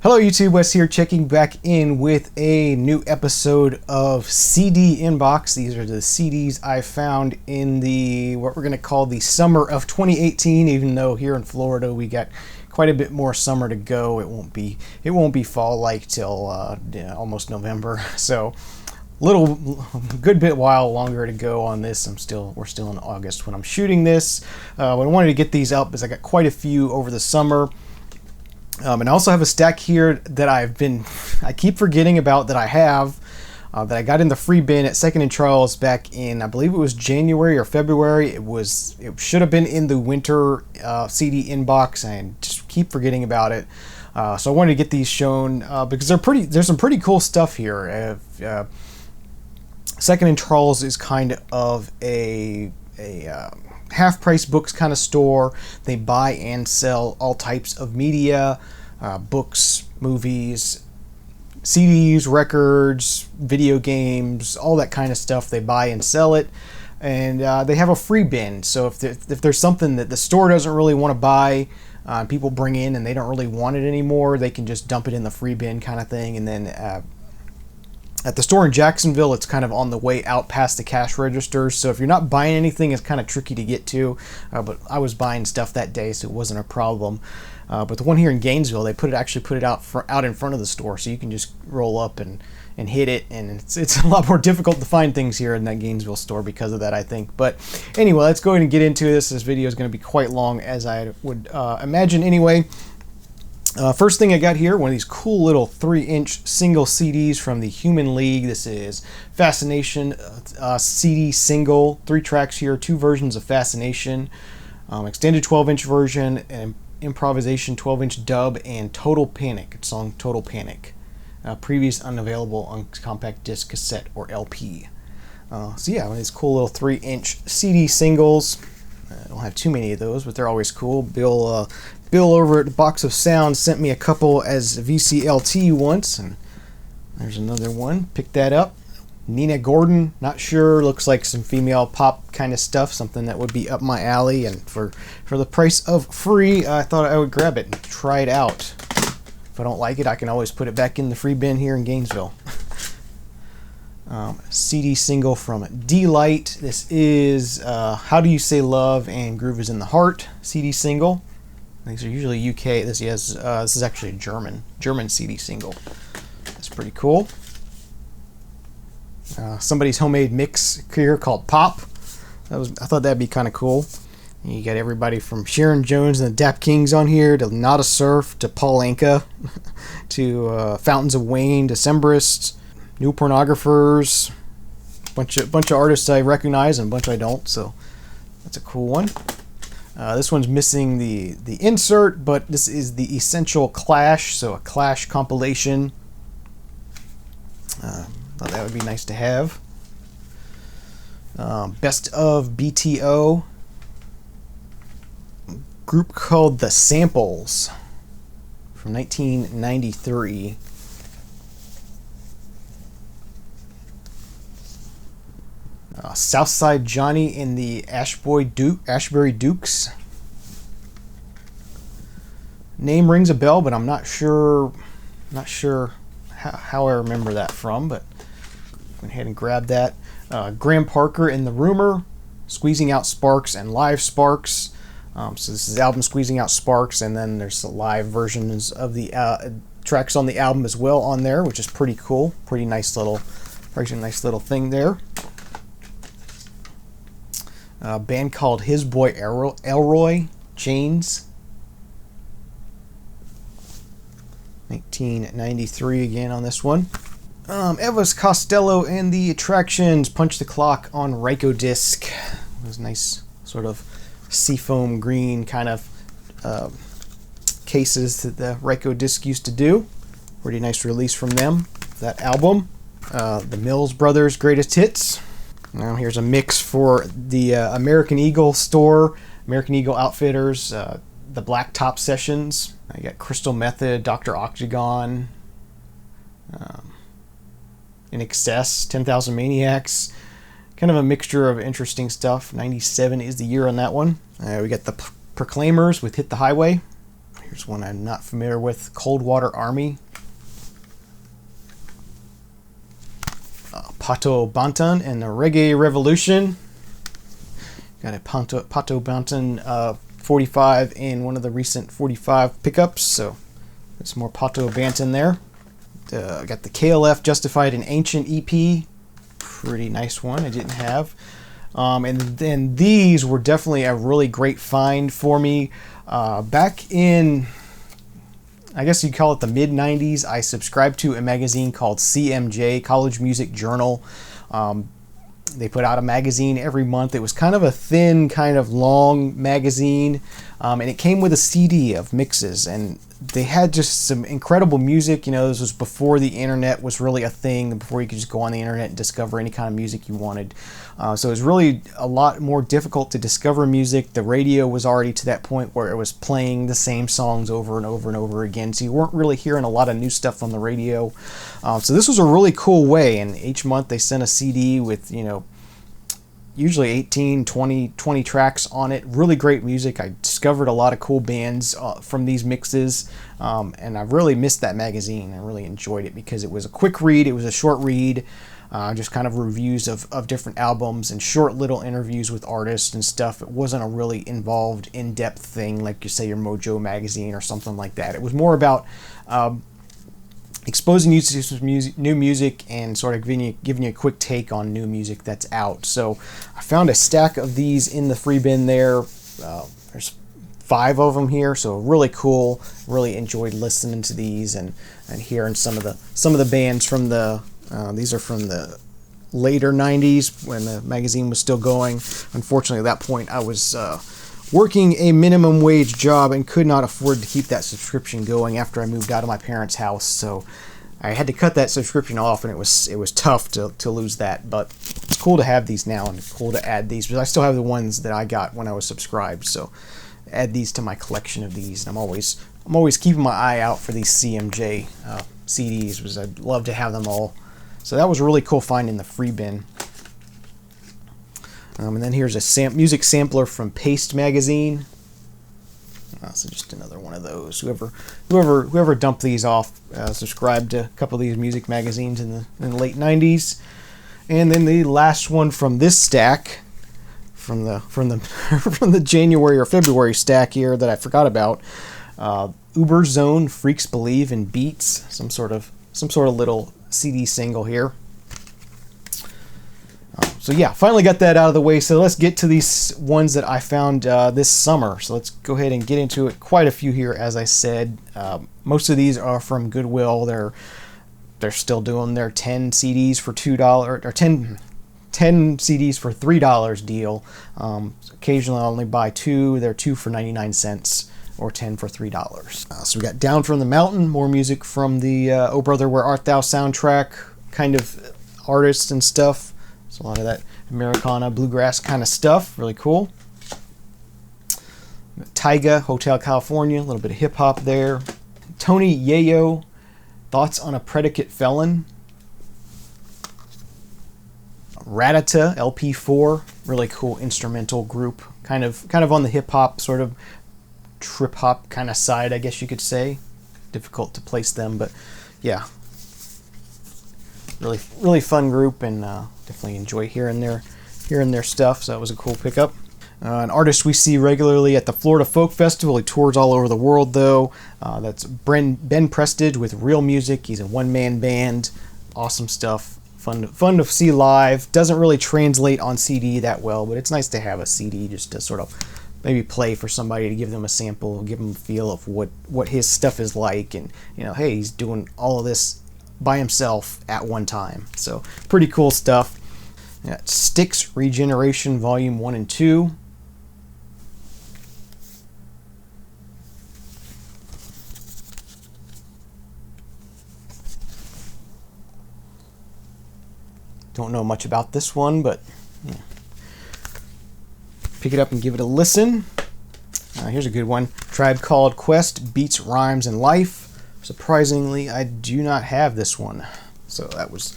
Hello YouTube, Wes here, checking back in with a new episode of CD Inbox. These are the CDs I found in the, what we're going to call the summer of 2018, even though here in Florida we got quite a bit more summer to go. It won't be fall-like till almost November. So good bit while longer to go on this. We're still in August when I'm shooting this. What I wanted to get these up is I got quite a few over the summer. And I also have a stack here that I keep forgetting about that I have, that I got in the free bin at Second and Charles back in, I believe it was January or February. It should have been in the winter CD inbox, and I just keep forgetting about it. So I wanted to get these shown because there's some pretty cool stuff here. Second and Charles is kind of a half-price books kind of store. They buy and sell all types of media, books, movies, CDs, records, video games, all that kind of stuff. They buy and sell it, and they have a free bin. So if there's something that the store doesn't really want to buy, people bring in and they don't really want it anymore, they can just dump it in the free bin kind of thing. And then at the store in Jacksonville, it's kind of on the way out past the cash registers. So if you're not buying anything, it's kind of tricky to get to. But I was buying stuff that day, so it wasn't a problem. But the one here in Gainesville, they actually put it out in front of the store, so you can just roll up and hit it. And it's a lot more difficult to find things here in that Gainesville store because of that, I think. But anyway, let's go ahead and get into this. This video is going to be quite long, as I would imagine anyway. First thing I got here, one of these cool little 3-inch single CDs from the Human League. This is Fascination CD single, 3 tracks here, 2 versions of Fascination, extended 12-inch version, and improvisation 12-inch dub, and Total Panic, song Total Panic. Previous unavailable on compact disc, cassette, or LP. So yeah, one of these cool little 3-inch CD singles. I don't have too many of those, but they're always cool. Bill over at the Box of Sound sent me a couple as VCLT once, and there's another one. Picked that up. Nina Gordon, not sure. Looks like some female pop kind of stuff, something that would be up my alley. And for the price of free, I thought I would grab it and try it out. If I don't like it, I can always put it back in the free bin here in Gainesville. CD single from D-Light. This is How Do You Say Love and Groove Is in the Heart CD single. These are usually UK. This is actually a German CD single. That's pretty cool. Somebody's homemade mix here called Pop. I thought that'd be kind of cool. You got everybody from Sharon Jones and the Dap Kings on here, to Nada Surf, to Paul Anka, to Fountains of Wayne, Decemberists, New Pornographers, bunch of artists I recognize and a bunch I don't. So that's a cool one. This one's missing the insert, but this is the Essential Clash, so a Clash compilation. Thought that would be nice to have. Best of BTO. Group called The Samples from 1993. Southside Johnny and the Ashbury Dukes. Name rings a bell, but I'm not sure how I remember that from, but went ahead and grabbed that. Graham Parker and the Rumor, Squeezing Out Sparks and Live Sparks. So this is the album Squeezing Out Sparks, and then there's the live versions of the tracks on the album as well on there, which is pretty cool. Pretty nice little thing there. A band called His Boy Elroy, Chains. 1993 again on this one. Elvis Costello and the Attractions, Punch the Clock on Ryko disc. Those nice sort of seafoam green kind of cases that the Ryko disc used to do. Pretty nice release from them, that album. The Mills Brothers Greatest Hits. Now here's a mix for the American Eagle store, American Eagle Outfitters, the Black Top Sessions. I got Crystal Method, Dr. Octagon, In Excess, 10,000 Maniacs. Kind of a mixture of interesting stuff. 97 is the year on that one. We got the Proclaimers with Hit the Highway. Here's one I'm not familiar with, Coldwater Army. Pato Banton and the Reggae Revolution. Got a Pato Banton 45 in one of the recent 45 pickups, so there's more Pato Banton there. Got the KLF Justified and Ancient EP. Pretty nice one I didn't have. And then these were definitely a really great find for me. Back in, I guess you'd call it the mid-90s, I subscribed to a magazine called CMJ, College Music Journal. They put out a magazine every month. It was kind of a thin, kind of long magazine, and it came with a CD of mixes, and they had just some incredible music. You know, this was before the internet was really a thing, before you could just go on the internet and discover any kind of music you wanted. So it was really a lot more difficult to discover music. The radio was already to that point where it was playing the same songs over and over and over again, so you weren't really hearing a lot of new stuff on the radio. So this was a really cool way, and each month they sent a CD with, you know, usually 18, 20 tracks on it. Really great music. I discovered a lot of cool bands from these mixes, and I really missed that magazine. I really enjoyed it because it was a quick read. It was a short read, just kind of reviews of different albums and short little interviews with artists and stuff. It wasn't a really involved, in-depth thing like, you say, your Mojo magazine or something like that. It was more about exposing you to some new music and sort of giving you a quick take on new music that's out. So I found a stack of these in the free bin there. There's 5 of them here, so really cool. Really enjoyed listening to these and hearing some of the bands from the these are from the later 90s when the magazine was still going. Unfortunately, at that point I was working a minimum wage job and could not afford to keep that subscription going after I moved out of my parents' house, so I had to cut that subscription off, and it was tough to lose that. But it's cool to have these now, and it's cool to add these, because I still have the ones that I got when I was subscribed, so add these to my collection of these. And I'm always keeping my eye out for these CMJ CDs, because I'd love to have them all. So that was a really cool find in the free bin. And then here's a music sampler from Paste magazine. So just another one of those. Whoever dumped these off subscribed to a couple of these music magazines in the late 90s. And then the last one from this stack, from the from the January or February stack here that I forgot about, Uber Zone, Freaks Believe in Beats, some sort of little CD single here. So yeah, finally got that out of the way. So let's get to these ones that I found this summer. So let's go ahead and get into it. Quite a few here, as I said. Most of these are from Goodwill. They're still doing their 10 CDs for $2 or 10 CDs for $3 deal. Occasionally I'll only buy 2. They're 2 for 99 cents or 10 for $3. So we got Down from the Mountain, more music from the Oh Brother Where Art Thou soundtrack kind of artists and stuff. So a lot of that Americana, bluegrass kind of stuff. Really cool. Tyga, Hotel California, a little bit of hip-hop there. Tony Yayo, Thoughts on a Predicate Felon. Ratata, LP4, really cool instrumental group. Kind of on the hip-hop, sort of trip-hop kind of side, I guess you could say. Difficult to place them, but yeah. Really fun group, and definitely enjoy hearing their stuff. So that was a cool pickup. An artist we see regularly at the Florida Folk Festival. He tours all over the world, though. That's Ben Prestage with Real Music. He's a one-man band. Awesome stuff. Fun to see live. Doesn't really translate on CD that well, but it's nice to have a CD just to sort of maybe play for somebody, to give them a sample, give them a feel of what his stuff is like, and hey, he's doing all of this by himself at one time. So pretty cool stuff. Styx Regeneration Volume 1 and 2. Don't know much about this one, but yeah. Pick it up and give it a listen. Here's a good one. Tribe Called Quest Beats, Rhymes, and Life. Surprisingly, I do not have this one, so that was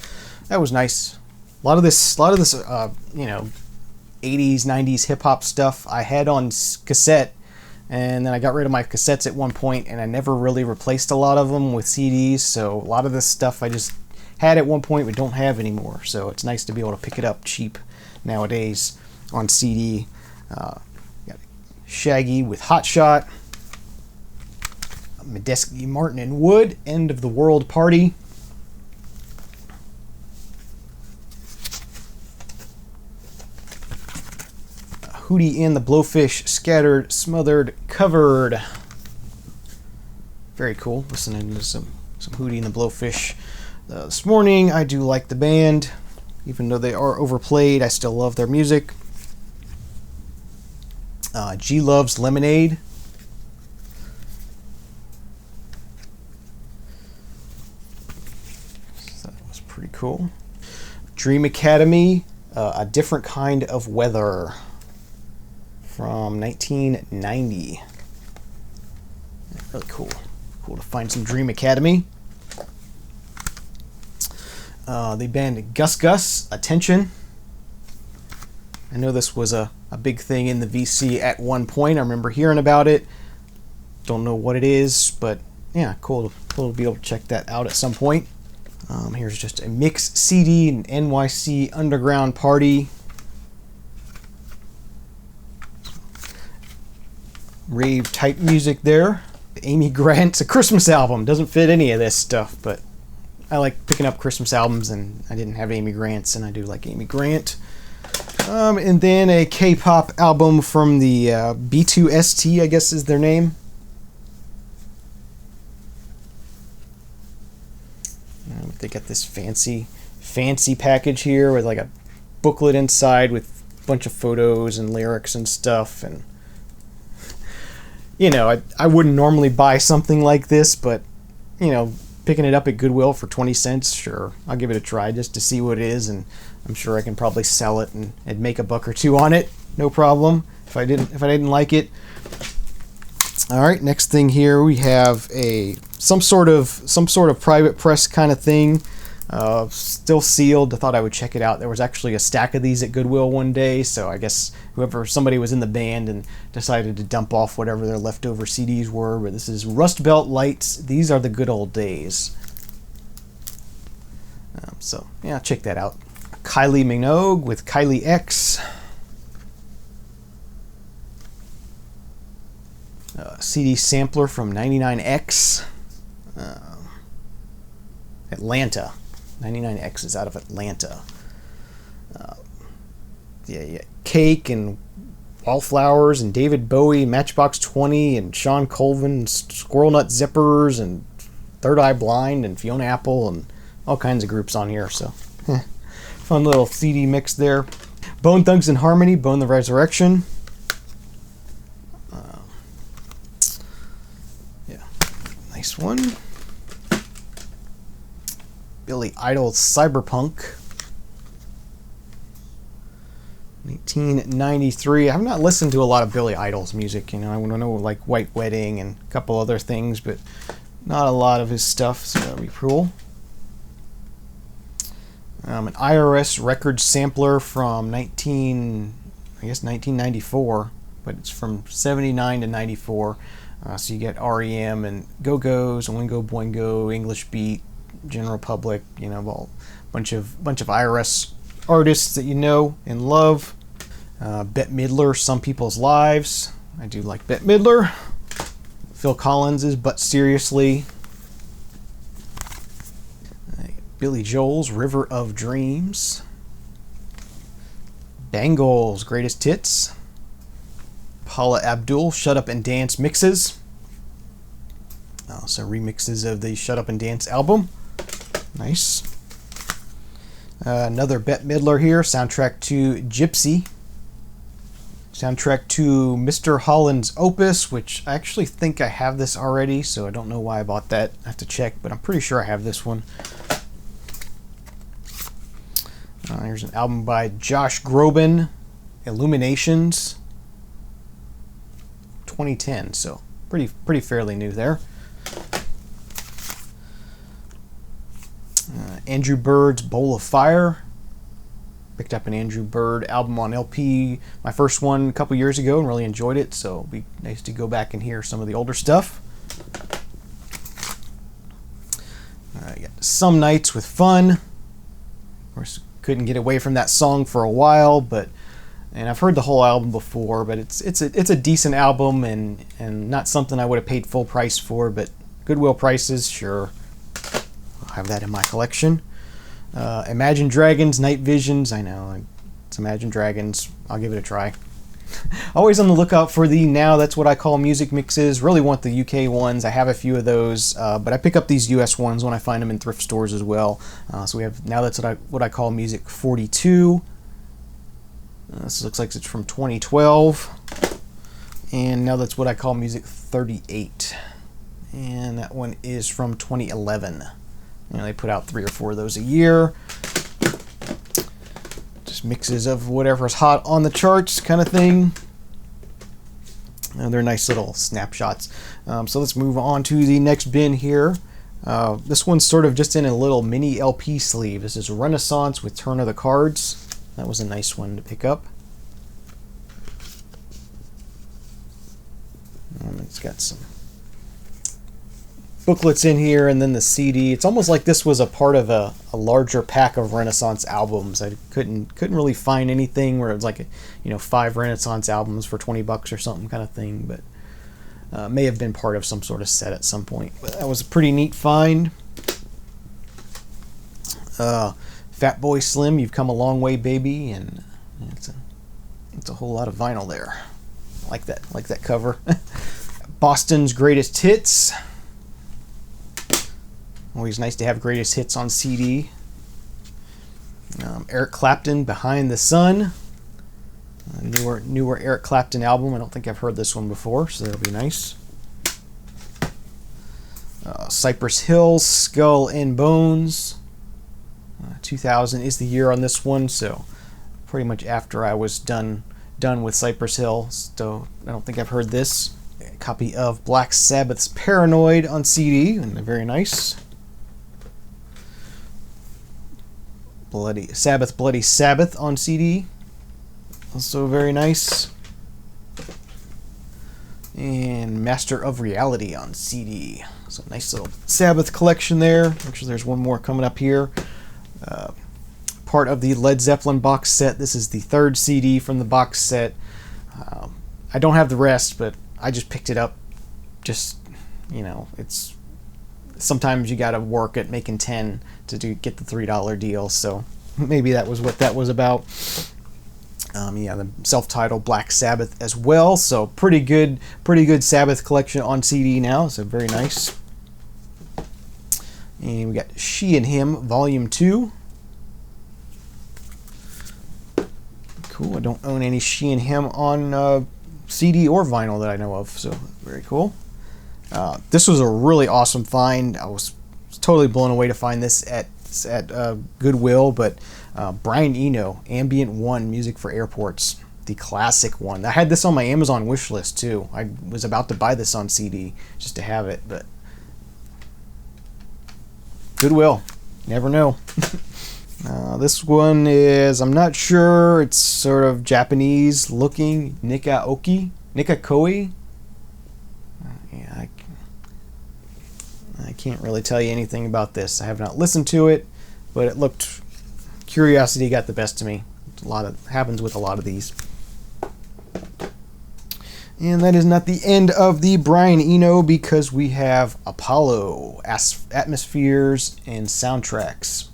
nice. A lot of this 80s, 90s hip hop stuff I had on cassette, And then I got rid of my cassettes at one point, and I never really replaced a lot of them with CDs. So a lot of this stuff I just had at one point but don't have anymore. So it's nice to be able to pick it up cheap nowadays on CD. Got Shaggy with Hot Shot. Medeski, Martin and Wood, End of the World Party. Hootie and the Blowfish, Scattered, Smothered, Covered. Very cool. Listening to some Hootie and the Blowfish this morning. I do like the band. Even though they are overplayed, I still love their music. G Loves Lemonade. So that was pretty cool. Dream Academy, A Different Kind of Weather, from 1990. Really cool. Cool to find some Dream Academy. The band Gus Gus, Attention. I know this was a big thing in the VC at one point. I remember hearing about it. Don't know what it is, but yeah, cool to be able to check that out at some point. Here's just a mix CD, an NYC Underground Party. Rave type music there. Amy Grant's A Christmas Album. Doesn't fit any of this stuff, but I like picking up Christmas albums, and I didn't have Amy Grant's, and I do like Amy Grant. And then a K-pop album from the B2ST, I guess is their name. They got this fancy package here with like a booklet inside with a bunch of photos and lyrics and stuff. And you know, I wouldn't normally buy something like this, but you know, picking it up at Goodwill for 20 cents, sure, I'll give it a try just to see what it is, and I'm sure I can probably sell it and make a buck or two on it, no problem. If I didn't like it. All right, next thing here we have some sort of private press kind of thing, still sealed. I thought I would check it out. There was actually a stack of these at Goodwill one day, so I guess somebody was in the band and decided to dump off whatever their leftover CDs were. But this is Rust Belt Lights. These are the good old days. So yeah, check that out. Kylie Minogue with Kylie X. CD sampler from 99X. Atlanta. 99X is out of Atlanta. Yeah. Cake and Wallflowers and David Bowie, Matchbox 20 and Sean Colvin, Squirrel Nut Zippers and Third Eye Blind and Fiona Apple and all kinds of groups on here. So fun little CD mix there. Bone Thugs and Harmony, Bone the Resurrection. Nice one. Billy Idol Cyberpunk. 1993. I have not listened to a lot of Billy Idol's music. You know, I want to know like White Wedding and a couple other things, but not a lot of his stuff, so that'll be cool. An IRS record sampler from 1994, but it's from 79 to 94. So you get REM and Go-Go's, Oingo Boingo, English Beat, General Public, you know, well, bunch of IRS artists that you know and love. Bette Midler, Some People's Lives. I do like Bette Midler. Phil Collins's But Seriously. Billy Joel's River of Dreams. Bangles, Greatest Hits. Paula Abdul, Shut Up and Dance mixes. So remixes of the Shut Up and Dance album. Nice. Another Bette Midler here. Soundtrack to Gypsy. Soundtrack to Mr. Holland's Opus, which I actually think I have this already, so I don't know why I bought that. I have to check, but I'm pretty sure I have this one. Here's an album by Josh Groban, Illuminations. 2010, so pretty fairly new there. Andrew Bird's Bowl of Fire. Picked up an Andrew Bird album on LP, my first one a couple years ago, and really enjoyed it, so it'll be nice to go back and hear some of the older stuff. I got Some Nights with Fun. Of course, couldn't get away from that song for a while, and I've heard the whole album before, but it's a decent album and not something I would have paid full price for, but Goodwill prices, sure. I'll have that in my collection. Imagine Dragons, Night Visions. I know, it's Imagine Dragons. I'll give it a try. Always on the lookout for the Now That's What I Call Music mixes. Really want the UK ones. I have a few of those, but I pick up these US ones when I find them in thrift stores as well. So we have Now That's What I Call Music 42. This looks like it's from 2012. And Now That's What I Call Music 38. And that one is from 2011. They put out 3 or 4 of those a year. Just mixes of whatever's hot on the charts kind of thing. And they're nice little snapshots. So let's move on to the next bin here. This one's sort of just in a little mini LP sleeve. This is Renaissance with Turn of the Cards. That was a nice one to pick up. It's got some booklets in here, and then the CD. It's almost like this was a part of a larger pack of Renaissance albums. I couldn't really find anything where it was like 5 Renaissance albums for $20 or something kind of thing, but may have been part of some sort of set at some point. But that was a pretty neat find. Fatboy Slim, You've Come a Long Way, Baby, and it's a whole lot of vinyl there. I like that cover. Boston's Greatest Hits. Always nice to have greatest hits on CD. Eric Clapton, Behind the Sun. Newer Eric Clapton album. I don't think I've heard this one before, so that'll be nice. Cypress Hill, Skull and Bones. 2000 is the year on this one, so pretty much after I was done with Cypress Hill. So I don't think I've heard this. A copy of Black Sabbath's Paranoid on CD, and they're very nice. Bloody Sabbath on CD, also very nice. And Master of Reality on CD. So nice little Sabbath collection there. Actually, there's one more coming up here. Part of the Led Zeppelin box set. This is the 3rd CD from the box set. I don't have the rest, but I just picked it up. Just, it's sometimes you got to work at making 10 to get the $3 deal, so maybe that was what that was about. The self-titled Black Sabbath as well, so pretty good Sabbath collection on CD now, so very nice. And we got She and Him Volume 2. Cool. I don't own any She and Him on CD or vinyl that I know of, so very cool. This was a really awesome find. I was totally blown away to find this at Goodwill, but Brian Eno, Ambient 1 Music for Airports, the classic one. I had this on my Amazon wish list too. I was about to buy this on CD just to have it, but Goodwill, never know. This one is, I'm not sure, it's sort of Japanese looking, Nikakoi. I can't really tell you anything about this. I have not listened to it, but it looked, curiosity got the best of me. Happens with a lot of these. And that is not the end of the Brian Eno, because we have Apollo, Atmospheres, and Soundtracks.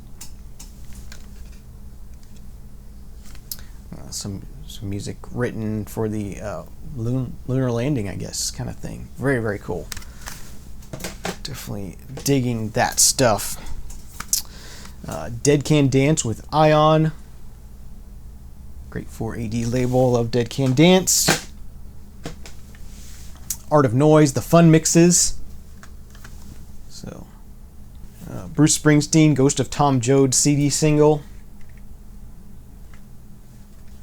Some music written for the lunar landing, I guess, kind of thing. Very, very cool. Definitely digging that stuff. Dead Can Dance with Ion. Great 4AD label of Dead Can Dance. Art of Noise, the fun mixes. So, Bruce Springsteen, Ghost of Tom Joad CD single.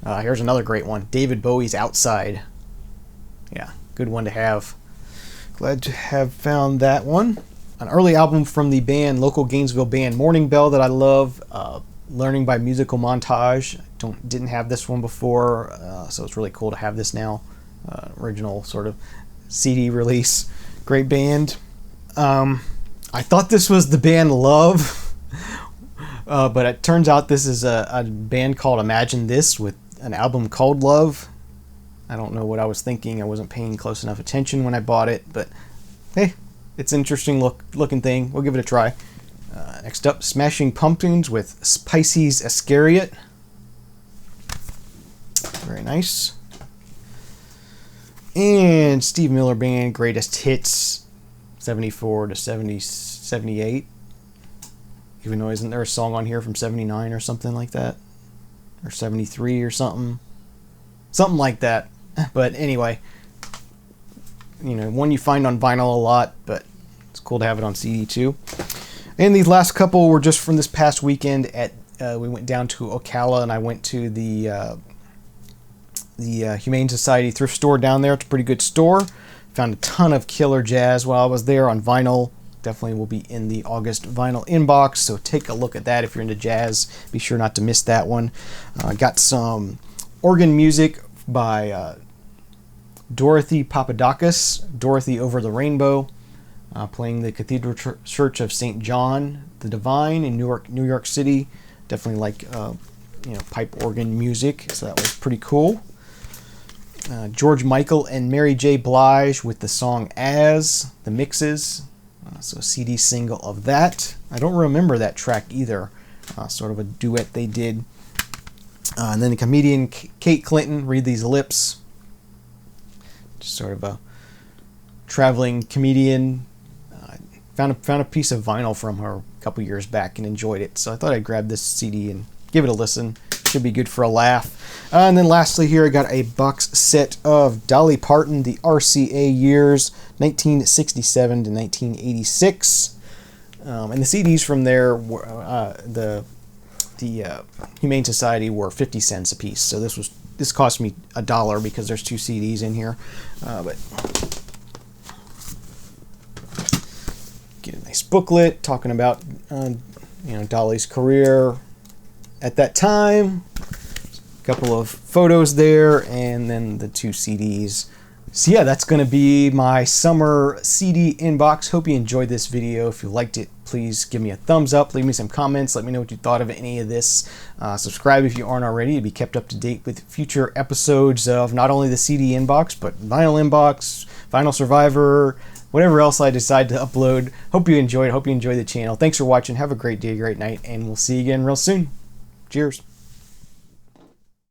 Here's another great one. David Bowie's Outside. Yeah, good one to have. Glad to have found that one. An early album from the band, local Gainesville band Morning Bell, that I love. Learning by Musical Montage. Didn't have this one before, so it's really cool to have this now. Original sort of CD release. Great band. I thought this was the band Love, but it turns out this is a band called Imagine This with an album called Love. I don't know what I was thinking. I wasn't paying close enough attention when I bought it, but hey, it's an interesting looking thing. We'll give it a try. Next up, Smashing Pumpkins with Pisces Iscariot. Very nice. And Steve Miller Band, Greatest Hits, 74 to 78. Even though isn't there a song on here from 79 or something like that? Or 73 or something? Something like that. But anyway, one you find on vinyl a lot, but it's cool to have it on CD too. And these last couple were just from this past weekend. We went down to Ocala, and I went to the Humane Society thrift store down there. It's a pretty good store. Found a ton of killer jazz while I was there on vinyl. Definitely will be in the August vinyl inbox, so take a look at that if you're into jazz. Be sure not to miss that one. Got some organ music by Dorothy Papadakis, Dorothy Over the Rainbow, playing the Cathedral Church of St. John the Divine in New York City. Definitely like pipe organ music, so that was pretty cool. George Michael and Mary J. Blige with the song As, the mixes. So a CD single of that. I don't remember that track either. Sort of a duet they did. And then the comedian Kate Clinton, Read These Lips. Just sort of a traveling comedian. Found a piece of vinyl from her a couple years back and enjoyed it. So I thought I'd grab this CD and give it a listen. Should be good for a laugh. And then lastly here, I got a box set of Dolly Parton, the RCA years, 1967 to 1986. And the CDs from there, were, the Humane Society were 50 cents a piece. So this cost me $1 because there's 2 CDs in here. But get a nice booklet talking about Dolly's career at that time. A couple of photos there, and then the 2 CDs. So yeah, that's going to be my summer CD inbox. Hope you enjoyed this video. If you liked it, please give me a thumbs up, leave me some comments, let me know what you thought of any of this. Subscribe if you aren't already to be kept up to date with future episodes of not only the CD inbox, but Vinyl Inbox, Vinyl Survivor, whatever else I decide to upload. Hope you enjoyed. Hope you enjoy the channel. Thanks for watching. Have a great day, great night, and we'll see you again real soon. Cheers.